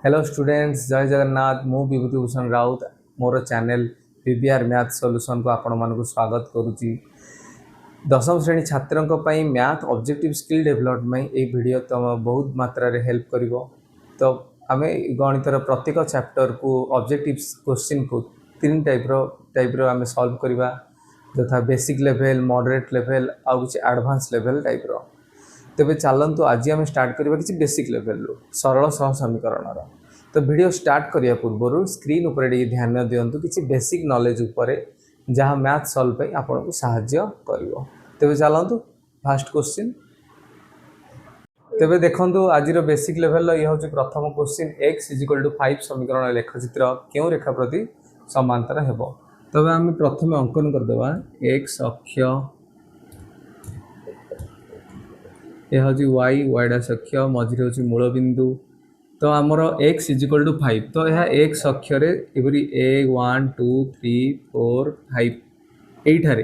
Hello students, जय जगन्नाथ। मु विभूति भूषण राउत मोर channel PVR math solution को आपण मानक स्वागत करुच्ची। दशम श्रेणी छात्रों मैथ ऑब्जेक्टिव स्किल डेवलपमेंट ये वीडियो तुम बहुत मात्रा रे हेल्प करिवो। तो आम गणितर प्रत्येक चैप्टर को ऑब्जेक्टिव क्वेश्चन को तीन टाइप रो आम सॉल्व करवा, यथा बेसिक लेवल, मॉडरेट लेवल आ कुछ एडवांस लेवल टाइप रो। तेबे चलतु आज आम स्टार्ट करवा किसी बेसिक लेवल रू सरल सह समीकरण। तो वीडियो स्टार्ट करिया पूर्व स्क्रीन ऊपर ध्यान दिंतु किसी बेसिक नॉलेज उपर जहाँ मैथ सॉल्व पे आपको साहाय्य करिवो। तेबे चलतु फर्स्ट क्वेश्चन। तेबे देखंतु आज बेसिक लेवल ये हूँ प्रथम क्वेश्चन, x = 5 समीकरण लेखचित्र क्यों रेखा प्रति समांतर हेबो। तबे आम प्रथम अंकन करदेवा x अक्ष, यह हूँ y डैश अक्ष, मझिरे हूँ मूल बिंदु। तो आमर x = 5, तो यह x अक्षरे एपरी a 1 2 3 4 5 यहीठारे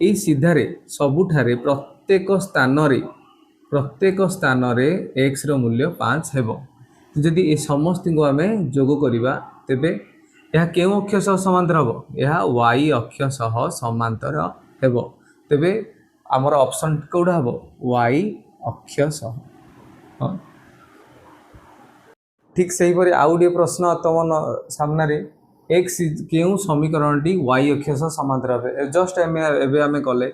यही सीधारे सबुठारे प्रत्येक स्थान रे x रो मूल्य 5 हेबो। जदि ए समस्त को आम जोग करवा तेबे यह केउं अक्ष सह समांतर हेबो, यह y अक्ष सह समांतर हेबो। तेबे आमर ऑप्शन कोडा हेबो y अक्ष सह। हाँ, ठीक से हीपरि आउ गोटे प्रश्न तुम सामने एक्स क्यों समीकरण टी y अक्ष सह समांतर हे। जस्ट एबे आमे कले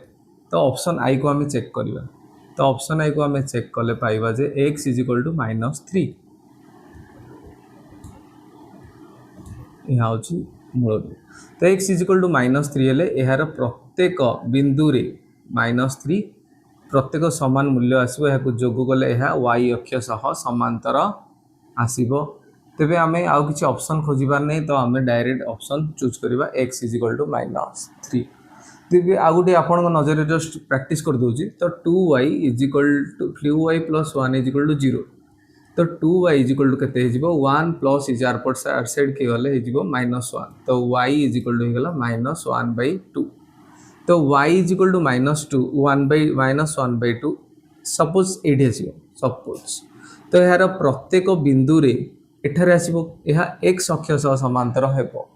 तो ऑप्शन आई को आम चेक करवा। तो ऑप्शन आई को आम चेक कले पाइबा जे x = -3 यहाँ हूँ मूल। तो x = -3 हेले यार प्रत्येक बिंदु रे -3 प्रत्येक समान मूल्य आसो, यहाँ जोग कले यह y अक्ष सह समांतर आसो। तेबे आमे आउ किछि ऑप्शन खोजिबार नहीं, तो आमे डायरेक्ट ऑप्शन चूज करवा x = -3। तेबे आ गोटे आपन नजर जस्ट प्रैक्टिस कर दोछि। तो 2y + 1 = 0। तो 2y केते हे जिवो 1 प्लस इजार पर साइड के गले हे जिवो -1। तो y हो गला -1/2। तो y = -1/2 सपोज एठी आसीबो सपोज। तो यार प्रत्येक बिंदु रे एठारे आसीबो यह x अक्ष सह समांतर हेबो,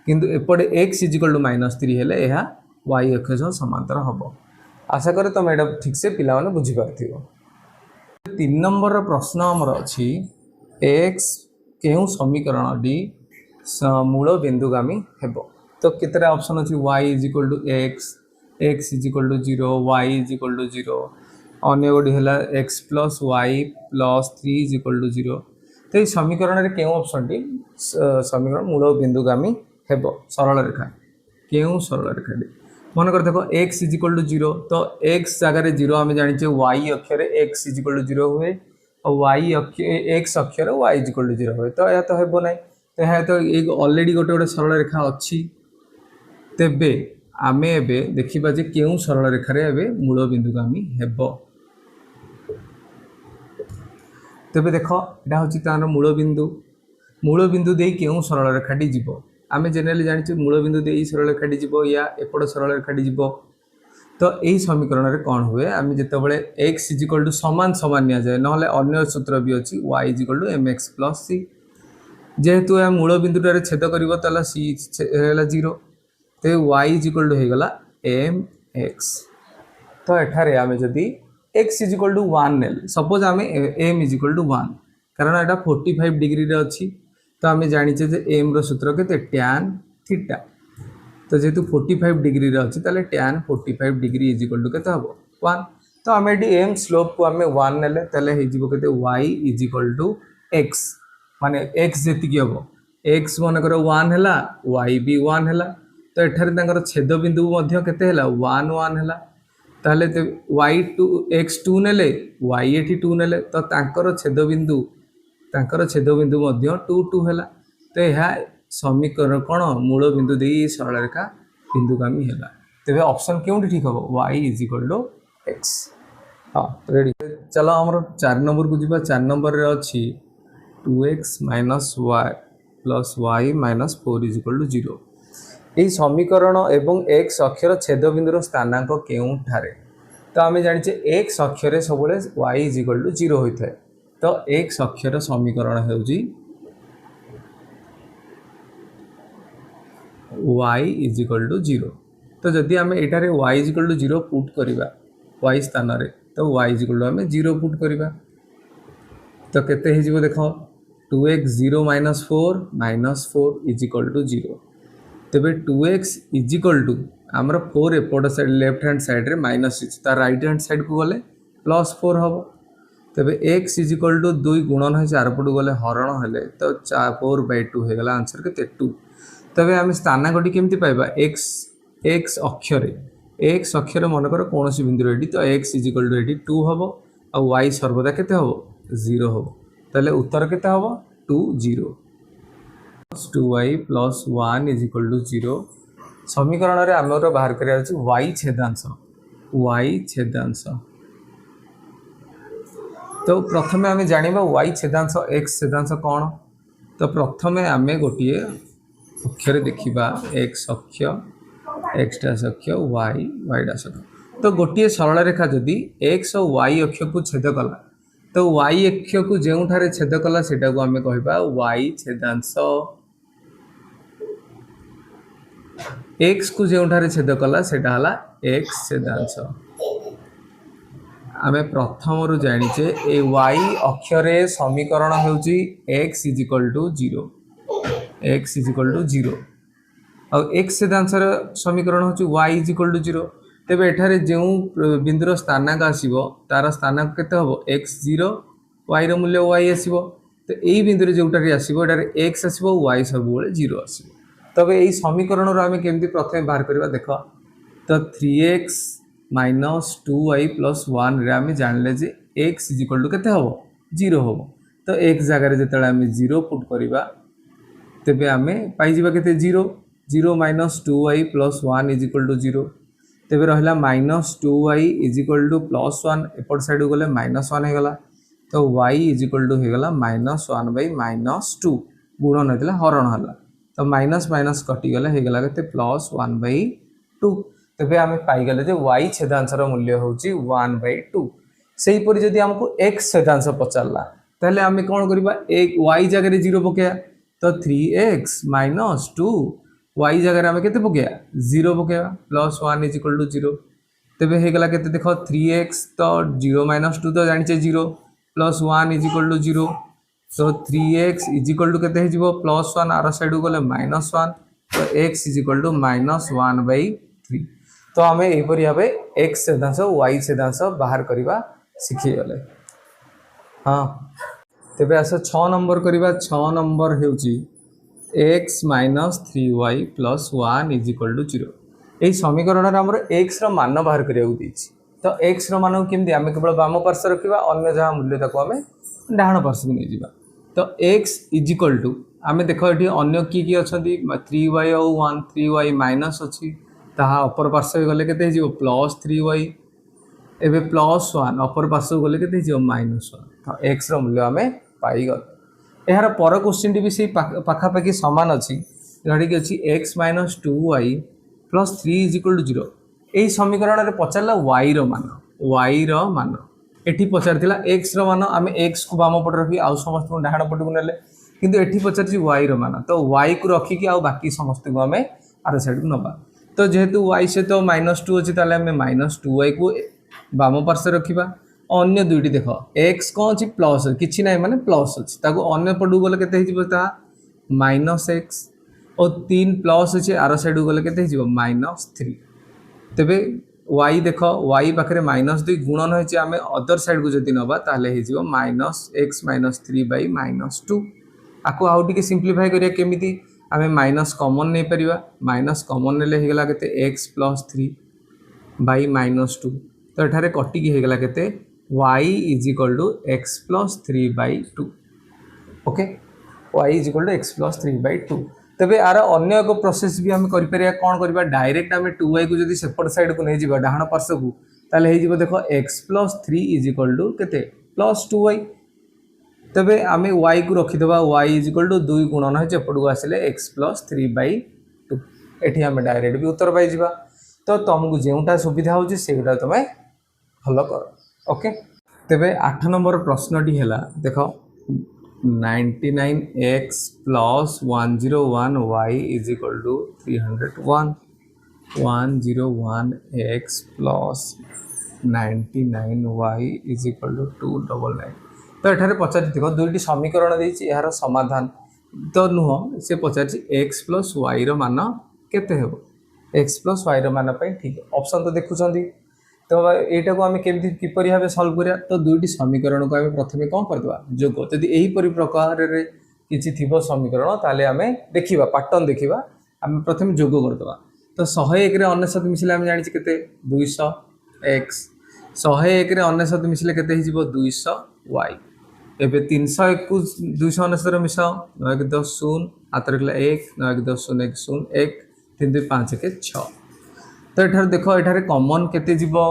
किंतु एपटे x = -3 हेले यह y अक्ष सह समांतर हेबो। आशा करे तुम एटा ठीक से पिला माने बुझी पारथिबो। 3 नंबर प्रश्न हमर अछि x केउ समीकरण डी मूल बिंदुगामी हेबो। तो केतरा ऑप्शन अछि y = x, x = 0, y = 0, अन्य गोटी है x + y + 3 = 0। तो ये समीकरण रे केउ ऑप्शन टी समीकरण मूल बिंदुगामी हेबो। सरल रेखा केउ सरल रेखा टी मन कर देखो x = 0, तो x जगह 0 आम जानी y अक्षर x = 0 हुए और x अक्षर y = 0 हुए। तो यह तो हेबो नहीं, तो यह तो एक ऑलरेडी गोटे सरल रेखा अच्छी। तेबे आमे एबे देखिबा जे केउ सरल रेखा रे एबे मूल बिंदुगामी हेबो। तेबे देख यहाँ हूँ तार मूल बिंदु दे क्यों सरल रेखाटी जीव। आम जेनेराली जानी मूल बिंदु दे सरल रेखाटी जीव या एपट सरल रेखाटी जीव। तो यही समीकरण में कौन हुए, आम जितेबाला x = समान समान नि जाए ना अन्य सूत्र भी अच्छी y = mx + c। जेहेतु यह मूल बिंदुटार छेद कर सी 0, तो y = होगला mx। तो एठारे आम जदि x = 1 नेल, सपोज आम m = 1, कारण यहाँ 45 डिग्री रे अच्छी। तो आम जाचे जे m रो सूत्र के tan थीटा। तो जेहेतु 45 डिग्री रे अच्छी ताले tan 45 डिग्री = केते हबो 1। तो आम ये m स्लोप को आम 1 नेले ताले हे जिवो केते y = x, माने x जेतिकी हबो x मन कर 1 हैला y भी 1 हैला। तो एठारे तांकर छेद बिंदु मध्य केते हैला 1 1 हैला। ताहले x2 नेले y एठी 2 नेले, तो तांकर छेद बिंदु मध्य 2 2 हैला। तो यह समीकरण कौन मूल बिंदु दे सरल रेखा बिंदुगामी हैला। तेबे ऑप्शन क्यों ठीक हम y = x। हाँ रेडी। चलो हमर 4 नंबर को जीवा। 4 नंबर रे अछि 2x - y + y - 4 = 0। यही समीकरण एवं x अक्षर छेद बिंदुर स्थानांक केउं ठारे। तो आम जाने x अक्षर सब y = 0 होता है। तो x अक्षर समीकरण होउजी y इज इक्वल टू 0। तो जदि आम एटारे y is equal to 0 put करवा y स्थान रे तो y इज इक्वल टू आम 0 पुट करवा तो केते हे जीवो देखो 2x 0 minus 4 is equal to 0। तेबे 2x इज इक्वल टू आमर 4 एपट साइड लेफ्ट हैंड साइड रे माइनस तार राइट हैंड साइड को गले प्लस 4 हम। तेबे x इज इक्वल टू 2 गुणन है चारपटू गले हरण हेले तो 4/2 हो गला आंसर के 2। तबे आम स्थानांकटी केमती पाइबा x अक्षर मनकर कौन सी बिंदु एटी तो x इज इक्वल टू एटी 2 हम आ y सर्वदा केते हम 0 हम। ताले उत्तर केते हम 2 0 2y plus 1 is equal to 0। समीकरण रे आमर बाहर करिया अछि y छेदांश। तो प्रथमे आम जानिबा y छेदांश x छेदांश कौन। तो प्रथमे आम गोटे अक्षर देखिबा x अक्ष x डैश अक्ष y डैश अक्ष। तो गोटे सरल रेखा जदि x और y अक्ष को छेद कला तो y अक्ष को जेउठारे छेद कला सेटा को आम कहबा y छेदांश। x को जेउठारे छेद कला सेटा हला x छेदांश। आमे प्रथम रु जानिचे ए y अक्षरे समीकरण हेउची x इज इक्वल टू 0 और x छेदांशर समीकरण होची y इज इक्वल टू 0। तेबे एठारे जेउ बिंदुर स्थानांक आसीबो तार स्थानांक केते हबो x0 y रो मूल्य y आसीबो। तो एई बिंदुरे जेउटारे आसीबो एटारे x आसीबो y सब बेले 0 आसीबो। तबे एई समीकरण रो आमे केमती प्रथमे बाहर करबा देखो। तो 3x माइनस 2y प्लस 1 रे आमे जानले जे x इज इक्वल टू केते हबो 0 हबो। तो x जगह रे जेतले आमे 0 पुट करबा तेबे आमे पाई जिबा केते 0 minus 2y plus 1 is equal to 0। तेबे रहला minus 2y is equal to plus 1 एपट साइड गले माइनस 1 हे गला तो y इज इक्वल टू हे गला माइनस 1 बाई माइनस 2 गुणन होतला हरण हला तो माइनस माइनस कटि गले हे गला केते प्लस 1 बाई 2। तेबे आमे पाई गले जे y छेदांशर मूल्य होची 1 बाई 2। सेही परि जदि हमको x छेदांश पचारला ताले आमे कोन करबा एक y जगह रे 0 पकेया तो 3x माइनस 2 y जगह रे आमे केते पकेया 0 पकेया प्लस 1 इज इक्वल टू 0। तेबे हे गला केते देखो 3x तो 0 माइनस 2 तो जानिचे 0 प्लस 1 इज इक्वल टू 0 तो 3x इज इक्वल टू केते हे जिवो प्लस 1 आर साइड गले माइनस 1 तो x is equal to minus 1 by 3। तो आम यहपरि भाव x छेदांश y छेदांश बाहर करवा शिखी गले। हाँ तेबे आस 6 नंबर करवा 6 नंबर हेउची x minus 3y plus 1 is equal to 0। यही समीकरण में आमर x रो मान बाहर करिया देछि। तो x रो मान केमती आम केवल बाम पार्श्व रखा अन्य जहाँ मूल्य ताको आम डाहाण पार्श्व नहीं जावा। तो x इज इक्वल टू आम देख ये अन्य किए अच्छा 3y और 1 3y माइनस अच्छी ताहा अपर पार्श्व गले के प्लस 3y एवं प्लस 1 अपर पार्श्व गले के माइनस 1 तो x रो मूल्य आम पाईगल। यार पर क्वेश्चन टी भी से पाखापाखि सामान अच्छी जहाँ कि अच्छी x minus 2y plus 3 is equal to 0। यही समीकरण में पचारा y रो मान एठी पचार x रो मान आम x को बाम पट रखी आउ समस्त डाहाण पट को नेले किंतु एठी पचार y रो मान तो y को रखिकी आउ बाकी समस्त को आम आर साइड को नबा। तो जेहेतु y से तो माइनस 2 अच्छी ताले आम माइनस 2y को बाम पार्श्व रखा। अन्य दुईटी देख x कौन अच्छी प्लस किसी ना माने प्लस अच्छी ताको अन्य पटू गले के माइनस x और 3 प्लस अच्छे आर साइड गले के माइनस 3। तेबे y देख y पाखे माइनस 2 गुणन होती आम अदर साइड को जब नवा ताले minus x minus 3 by minus 2। आपको आउ टे सिंप्लीफाई करिया केमिति आम माइनस कॉमन नहीं पारिबा माइनस कॉमन नेले हेगला केते x प्लस 3 बाई माइनस 2 तो एठारे कटिकी हेगला केते y is equal to x plus 3 by 2। Okay y is equal to x plus 3 by 2। तेबे आर अन्य एक प्रोसेस भी आम करिया कौन करबा डायरेक्ट आम 2y को जदि सेपट साइड को नहीं जिबा डाहाण पार्श्व को ताले हे जिवो देखो x plus 3 is equal to केते प्लस 2y। तेबे आम y को रखीदबा y इज इक्वल टू 2 गुणन है एपट को आसिले x प्लस 3 बाई 2 एठी आम डायरेक्ट भी उत्तर पाई जिबा। तो तुमको जोटा सुविधा होची सेटा तुम भल कर। ओके तेबे 8 नंबर प्रश्नटी है देख 99x plus 101y is equal to 301. 101x plus 99y is equal to 299. तो एठारे पचारि देखो दुईटी समीकरण देछि यार समाधान तो नुह से पचारि x प्लस y रो मान केते हेबो x प्लस y रो मान पई ठीक ऑप्शन तो देखुछंदी तो एटा को आमे केमति किपरि भाबे सॉल्व करिया तो दुईटी समीकरण को आमे प्रथमे कोन करदवा जोग यदि एही परि प्रकार रे किछि थिबो समीकरण ताले आमे देखिबा पैटर्न देखिबा आमे प्रथमे जोग करदवा तो 101 रे 99 मिसिले आमे जानि छि केते 200 x 101 रे 99 मिसिले केते हिजिबो 200 y एबे 301 को 299 रे मिसाओ 9 के 10 0 हाथ रखला 1 9 के 10 0 1 0 1 3 2 5 के 6 तो एठार देखो एठारे कॉमन केते जीवो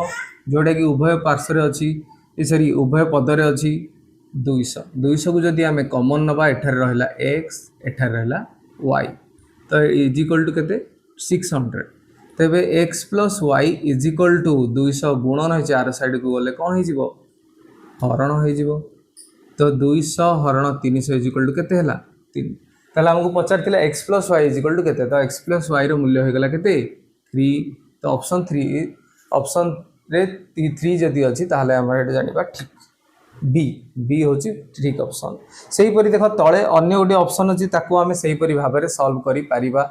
जोडा कि उभय पार्श्व रे अछि सॉरी उभय पद रे अछि 200 200 को जदी हमें कॉमन नबा एठारे रहला x एठारे रहला y तो इज इक्वल टू केते 600 तेबे x plus y is equal to 200 गुणन है चार साइड को गले कोन हे जीवो हरण हे जीवो तो 200 हरण 300 इज इक्वल टू केते हला 3 तला हमको पचारथिला x plus y is equal to केते तो x प्लस y रो मूल्य हो गला केते 3 तो ऑप्शन रे 3 जदी अछि ताहले हमरा एटा जानिबा ठीक बी होची ठीक ऑप्शन सेही परि देखो तळे अन्य गोटे ऑप्शन अछि ताको हमें सेही परि भाबरे सॉल्व करि पारिबा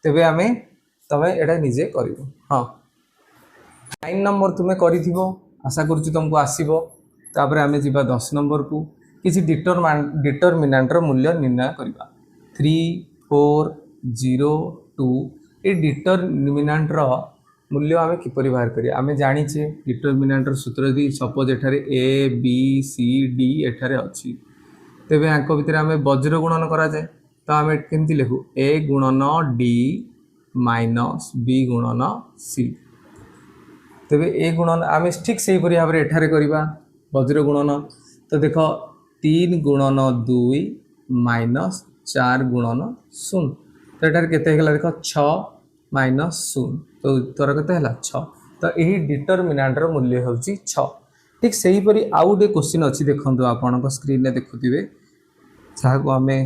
तेबे हमें तमे एटा निजे करिवो हां 9 नंबर तुमे करिथिबो आशा करछु तुमको आसीबो तापरे हमें जिबा 10 नंबर को किसी डिटरमिनेंट रो मूल्य निर्णय करिबा 3 4 0 2 ए डिटरमिनेंट रो मूल्य आमे किपरि बाहर करिया आमे जानि छे डिटरमिनेंट रो सूत्र दी सपोज एठारे a b c d एठारे अछि तेबे आंको भितर आमे वज्र गुणन करा जाय तो आमे केमति लिखु a गुणन d माइनस b गुणन c तेबे a गुणन आमे ठीक सेही परि भाबरे एठारे करिबा वज्र गुणन तो देखो 3 गुणन 2 माइनस 4 गुणन 0 तो एठारे केते हेगला देखो 6 माइनस 0 तो उत्तर केते हला 6 तो यही डिटरमिनेंट रो मूल्य होची 6 ठीक सेही परि आउ डे क्वेश्चन अछि देखंतु आपन को स्क्रीन रे देखुथिबे जहा को हमें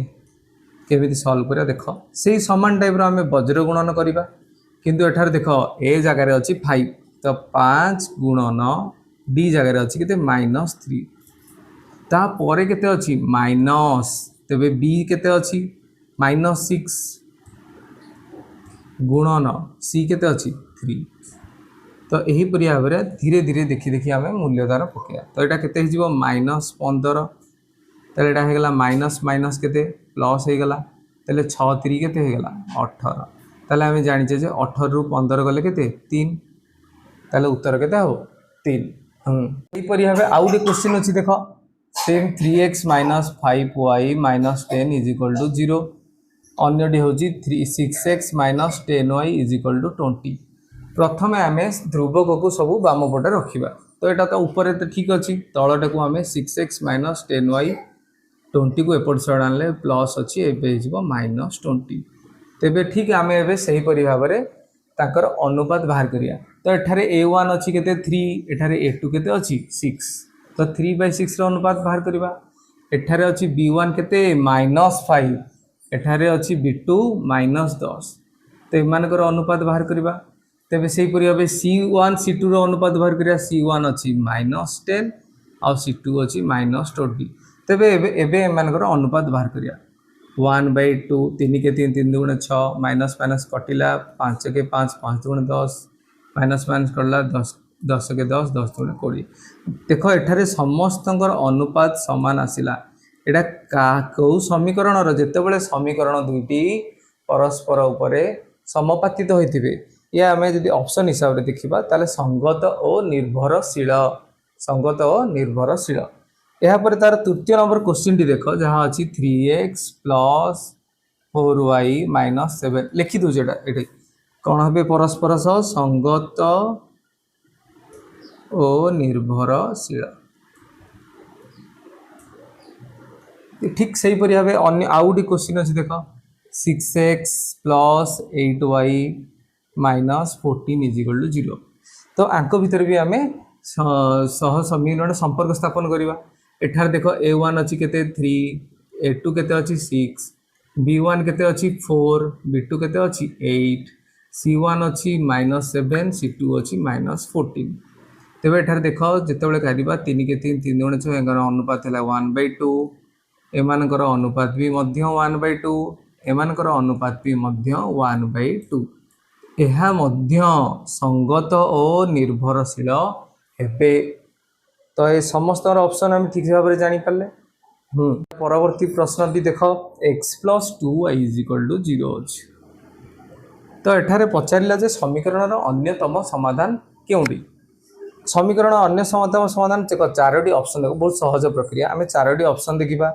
केमिति सॉल्व करिया देखो सेही समान टाइप रो हमें वज्र गुणन करिबा किंतु एठार देखो ए जगह रे अछि 5 तो 5 गुणन डी जगह रे अछि केते -3 ता परे केते अछि माइनस तबे बी केते अछि -6 गुणन सी केते अछि 3 तो यही परि भाव रे धीरे धीरे देखि देखि हमें मूल्य द्वारा पकेया तो एटा केते हे जीवो -15 तले एटा हे गला माइनस माइनस केते प्लस हे गला तले 6 3 केते हे गला 18 तले हमें जानि छे जे 18 रु 15 गले केते 3 तले उत्तर केते हो 3 एही परि भाव आउ डे क्वेश्चन अछि देखो सेम 3x - 5y - 10 = 0 अन्यटी हूँ 6x - 10y = 20 प्रथम आम ध्रुवक को सब बाम पटे रखा तो यहाँ तो ऊपर तो ठीक अच्छी तलटा को आम 6x - 10y 20 को एपट साइड आनले प्लस अच्छी एवं -20 तेरे ठीक आम से भाव में ताकर अनुपात बाहर करिया तो एठारे a1 अच्छी केते 3 एठारे a2 केते अच्छी 6 तो 3/6 रो अनुपात बाहर करिबा एठारे अच्छी b1 केते -5 एठारे अच्छी b2 -10 तो एमानकर अनुपात बाहर करिबा तेबे सेही परि भाबे c1 c2 रो अनुपात बाहर करिया c1 अच्छी -10 और c2 अच्छी -20 तेबे एबे एमानकर अनुपात बाहर करिया 1/2 3 के 3 3 दुगुणे 6 माइनस माइनस कटिला 5 के 5 5 दुगुणे 10 माइनस माइनस करला 10 10 के 10 10 दुगुणे 20 देखो एठारे समस्तंकर अनुपात समान आसिला एटा को समीकरण रो जेतेबेले समीकरण दुईटी परस्पर उपरे समापातित होइथिबे या हमें यदि ऑप्शन हिसाब रे देखिबा ताले संगत और निर्भरशील यहाँ पर तार तृतीय नंबर क्वेश्चन टी देखो जहाँ अच्छी 3x + 4y - 7 लिखि दो जेटा एठी कोन हबे परस्पर सह संगत और निर्भरशील ठीक सही परि भाबे अन्य आउडी क्वेश्चन अछि देखो 6x + 8y - 14 = 0 तो आंक भीतर भी आमे सह समीकरण संपर्क स्थापन करिबा एठार देखो a1 अछि केते 3 A2 केते अछि 6, B1 केते अछि 4, B2 केते अछि 8, C1 अछि -7, C2 अछि -14। तेबे एठार देख जितेबाला करिबा 3 के 3 3 गुणे 6 एंगर अनुपात है 1/2, एमानकर अनुपात भी मध्य 1/2, एमानकर अनुपात भी मध्य 1/2। यह मध्य संगत और निर्भरशील हेबे। तो ये समस्त ऑप्शन हम ठीक भाव में जानी पारे। परवर्ती प्रश्न भी देख x + 2y = 0 अच्छे। तो एठारे पचारा जे समीकरण अन्यतम समाधान केउंटी। समीकरण अन्य समाधान देख 4टी ऑप्शन देख बहुत सहज प्रक्रिया। आम 4टी ऑप्शन देखा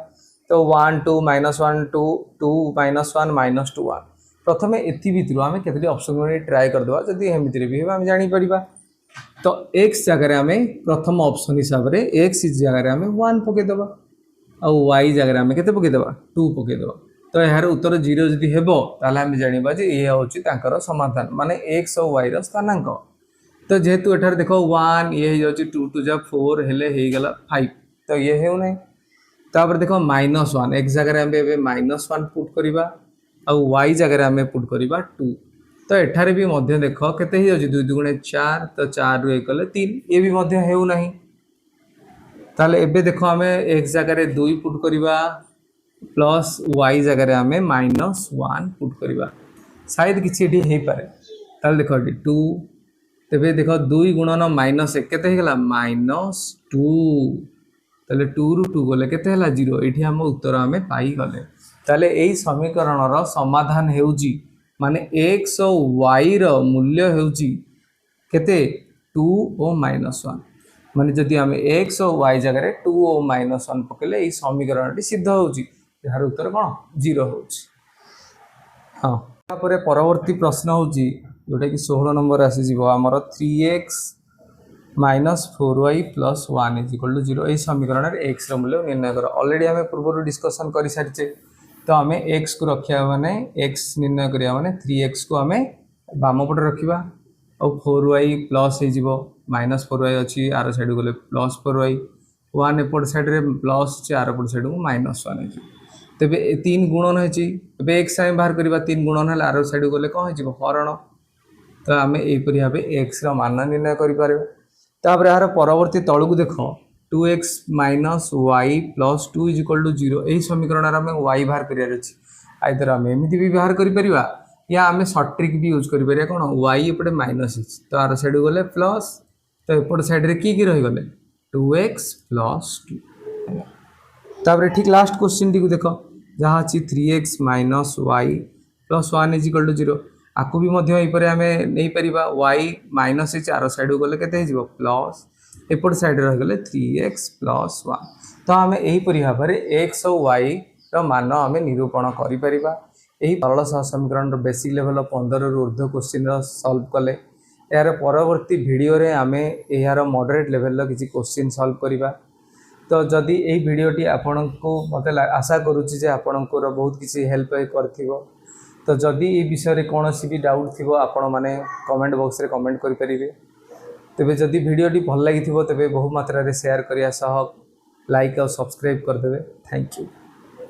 तो 1 2 -1 2 2 -1 -2 1। प्रथम एथि भितर आम केतोटी ऑप्शन ट्राए करदे जदि एमती भी आम जापर। तो x जगह आम प्रथम ऑप्शन हिसाब से x जगह आम 1 पकईदे आउ y जगह आम के पकईदे 2 पकईदे। तो यार उत्तर 0 जदि हे आम जाना जे ये हूँ समाधान माने x और y स्थानांक। तो जेहेतु एठार देख 1 ये हो 2 2 जा 4 हेले हो गला 5। तो ये हो ना तापर देख -1 x जगह आम -1 पुट करवा आउ y जगह आम पुट करवा 2। तो एठारे भी मध्य देख केते ही अछि 2 2 4। तो 4 रु 1 कले 3 ये भी मध्य हेउ नाही। ताले एबे देखो आम x जगह 2 पुट करवा प्लस y जगह आम -1 पुट करवा शायद किसी एठी हे पारे। ताले देखो 2 तेबे देख 2 गुणन -1 केते हेगला -2। ताले 2 रु 2 गले केते हला 0। एठी हम उत्तर आम पाई गले। ताले एई समीकरण रो समाधान हेउजी माने x और y रो मूल्य हेउजी केते 2 और -1। माने जदि आम x और y जगह 2 और -1 पकेले एई समीकरण सिद्ध होउजी यार उत्तर कोन 0 होउजी। हाँ तापर परवर्ती प्रश्न होउजी जोटा कि 16 नंबर आसी जीवो हमर 3x - 4y + 1 = 0। एई समीकरण रे x रो मूल्य निर्णय कर। ऑलरेडी आम पूर्व डिस्कशन कर सारिचे। तो आम x को रखा माने x निर्णय करिया माने 3x को आम बाम पटे रखिबा और 4y प्लस हो -4y अच्छी आर साइड गले +4y 1 एपट साइड रे प्लस अच्छी आर पट साइड को -1 हो। तेबे 3 गुणन होची एबे x आम बाहर करबा 3 गुणन हला आर साइड गले कोन हो हरण। तो आम एपरि भाव x रो मान निर्णय करि पारे। तापर यार परवर्ती तळुक देख 2x - y + 2 = 0। यही समीकरण आम y बाहर करियार अछि। आइदर आम एमती भी बाहर करि परिबा या आम शॉर्ट ट्रिक भी यूज करि परिया कोन y एपटे माइनस अछि तो आर साइड गले प्लस। तो एपट साइड रे की रहि गले 2x + 2। तापर ठीक लास्ट क्वेश्चन टी को देख जहाँ अच्छी 3x - y + 1 = 0। आपको भी मध्य एपरे आम नहीं परिबा y माइनस आर साइड गले केते हो प्लस एपट साइड रह गले 3x + 1। तो आम यहीपरि भाव में x और y रो मान आम निरूपण करि परिबा। यही सरल समीकरण बेसिक लेवल 15 रु ऊर्ध्व क्वेश्चन सॉल्व कले। यार परवर्ती वीडियो रे आम यार मॉडरेट लेवल किसी क्वेश्चन सॉल्व करिबा। तो जदि यही वीडियोटी आपण को मते आशा करूची जे आपण को बहुत किसी हेल्प करथिबो। तो जदि ये विषय रे कोनोसी भी डाउट थिबो आपण माने कमेंट बॉक्स रे कमेंट करि परिबे। तेबे जदि वीडियोटी भल लागिथिबो तेबे बहु मात्रा रे शेयर करिया सह लाइक और सब्सक्राइब कर देबे। Thank you.